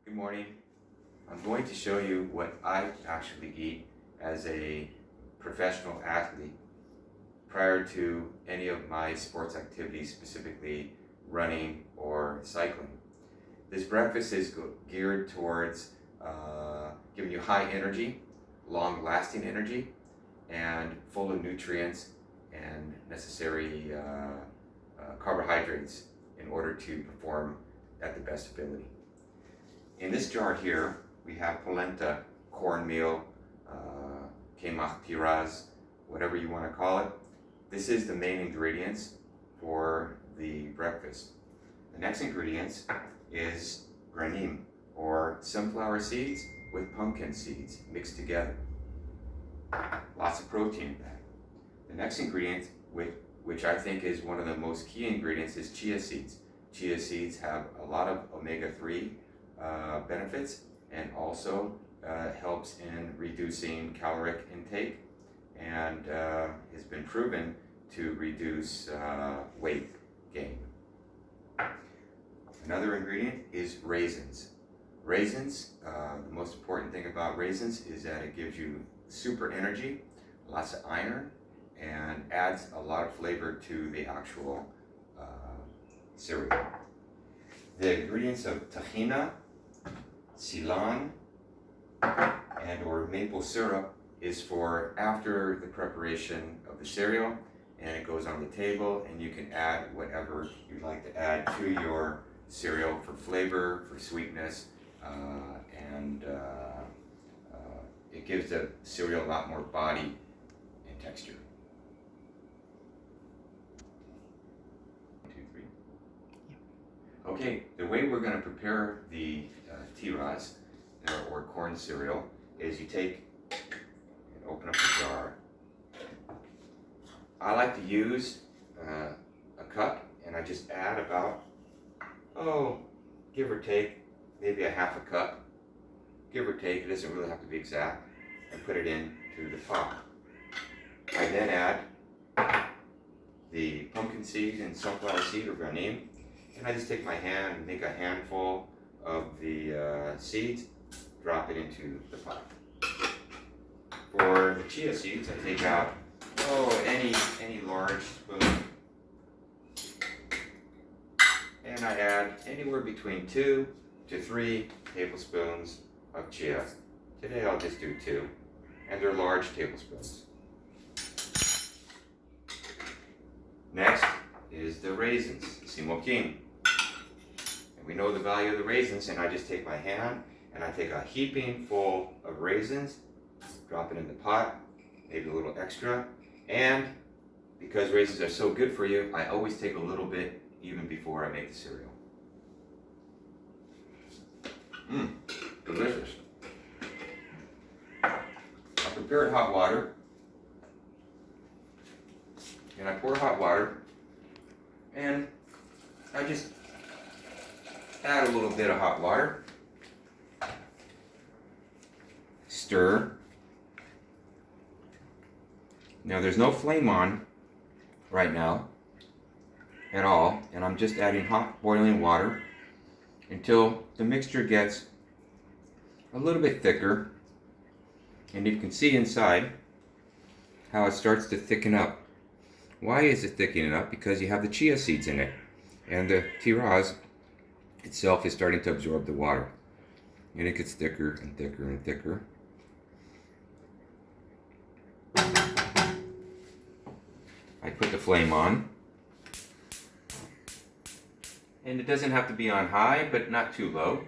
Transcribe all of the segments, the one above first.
Good morning. I'm going to show you what I actually eat as a professional athlete prior to any of my sports activities, specifically running or cycling. This breakfast is geared towards giving you high energy, long-lasting energy, and full of nutrients and necessary carbohydrates in order to perform at the best ability. In this jar here, we have polenta, cornmeal, kemach tiraz, whatever you want to call it. This is the main ingredients for the breakfast. The next ingredients is granim, or sunflower seeds with pumpkin seeds mixed together. Lots of protein in that. The next ingredient, which I think is one of the most key ingredients, is chia seeds. Chia seeds have a lot of omega-3 benefits, and also helps in reducing caloric intake, and has been proven to reduce weight gain. Another ingredient is raisins. Raisins, the most important thing about raisins is that it gives you super energy, lots of iron, and adds a lot of flavor to the actual cereal. The ingredients of tahina, Ceylon, and or maple syrup is for after the preparation of the cereal, and it goes on the table, and you can add whatever you'd like to add to your cereal for flavor, for sweetness, and it gives the cereal a lot more body and texture. 1, 2, 3. Okay, the way we're going to prepare the tiraz, or corn cereal, is you take and open up the jar. I like to use a cup, and I just add about, give or take, maybe a half a cup, give or take, it doesn't really have to be exact, and put it into the pot. I then add the pumpkin seed and sunflower seed, or granim, and I just take my hand and make a handful of the seeds, drop it into the pot. For the chia seeds, I take out any large spoon, and I add anywhere between 2 to 3 tablespoons of chia. Today I'll just do 2, and they're large tablespoons. Next is the raisins, simokim. We know the value of the raisins, and I just take my hand and I take a heaping full of raisins, drop it in the pot, maybe a little extra, and because raisins are so good for you, I always take a little bit even before I make the cereal. Delicious. I prepared hot water, and I pour hot water, and I just add a little bit of hot water, stir. Now there's no flame on right now at all, and I'm just adding hot boiling water until the mixture gets a little bit thicker, and you can see inside how it starts to thicken up. Why is it thickening up? Because you have the chia seeds in it, and the tiraz itself is starting to absorb the water, and it gets thicker and thicker and thicker. I put the flame on, and it doesn't have to be on high, but not too low,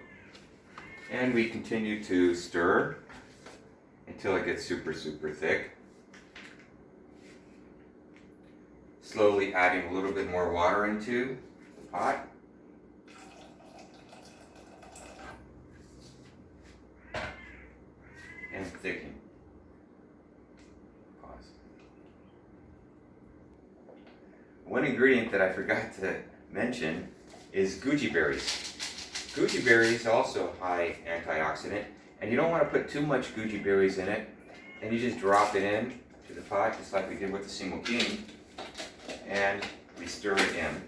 and we continue to stir until it gets super thick, slowly adding a little bit more water into the pot. And thicken. Pause. One ingredient that I forgot to mention is goji berries. Goji berries also high antioxidant, and you don't want to put too much goji berries in it, and you just drop it in to the pot just like we did with the simokim, and we stir it in.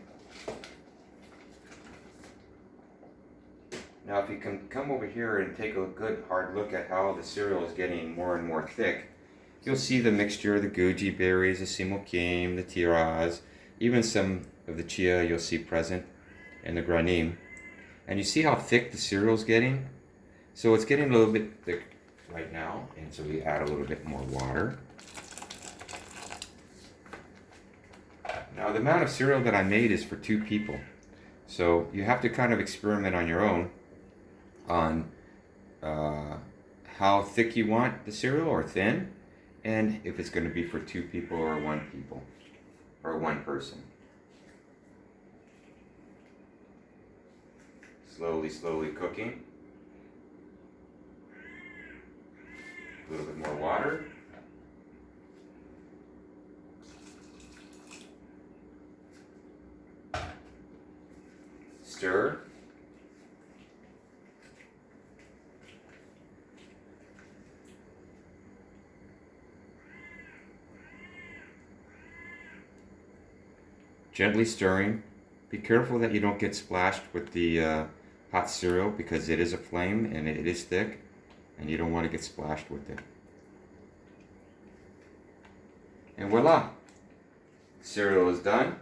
Now if you can come over here and take a good hard look at how the cereal is getting more and more thick, you'll see the mixture of the goji berries, the simokim, the tiraz, even some of the chia you'll see present in the granim. And you see how thick the cereal is getting? So it's getting a little bit thick right now, and so we add a little bit more water. Now the amount of cereal that I made is for 2 people. So you have to kind of experiment on your own on how thick you want the cereal or thin, and if it's going to be for 2 people or 1 person. Slowly cooking. A little bit more water. Stir. Gently stirring. Be careful that you don't get splashed with the hot cereal, because it is a flame and it is thick, and you don't want to get splashed with it. And voila! Cereal is done.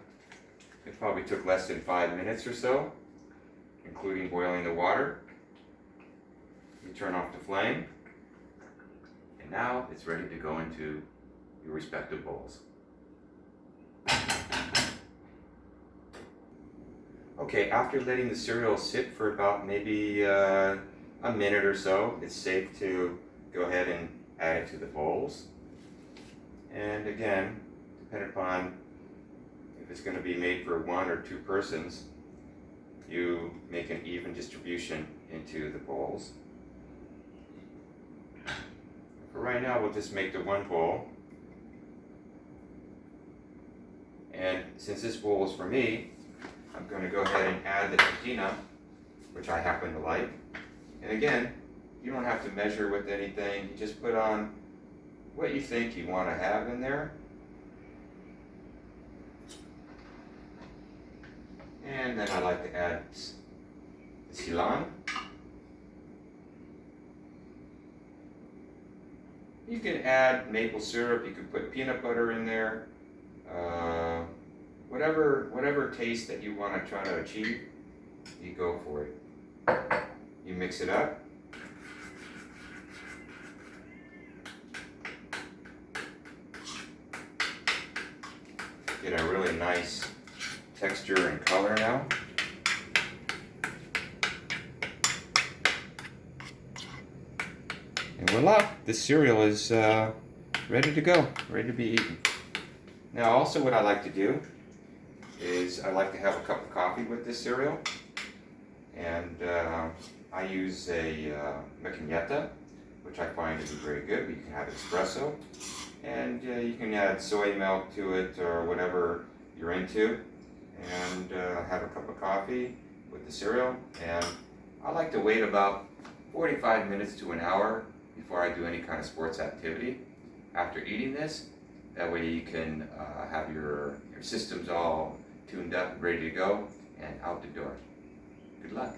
It probably took less than 5 minutes or so, including boiling the water. You turn off the flame, and now it's ready to go into your respective bowls. Okay, after letting the cereal sit for about maybe a minute or so, it's safe to go ahead and add it to the bowls. And again, depending upon if it's going to be made for 1 or 2 persons, you make an even distribution into the bowls. For right now, we'll just make the 1 bowl. And since this bowl is for me, I'm going to go ahead and add the tortilla, which I happen to like. And again, you don't have to measure with anything. You just put on what you think you want to have in there. And then I like to add the silan. You can add maple syrup, you can put peanut butter in there. Whatever taste that you want to try to achieve, you go for it. You mix it up. Get a really nice texture and color now. And voila, this cereal is ready to go, ready to be eaten. Now also what I like to do is I like to have a cup of coffee with this cereal, and I use a macchiato, which I find to be very good. You can have espresso, and you can add soy milk to it or whatever you're into, and have a cup of coffee with the cereal. And I like to wait about 45 minutes to an hour before I do any kind of sports activity after eating this. That way you can have your systems all tuned up, ready to go, and out the door. Good luck.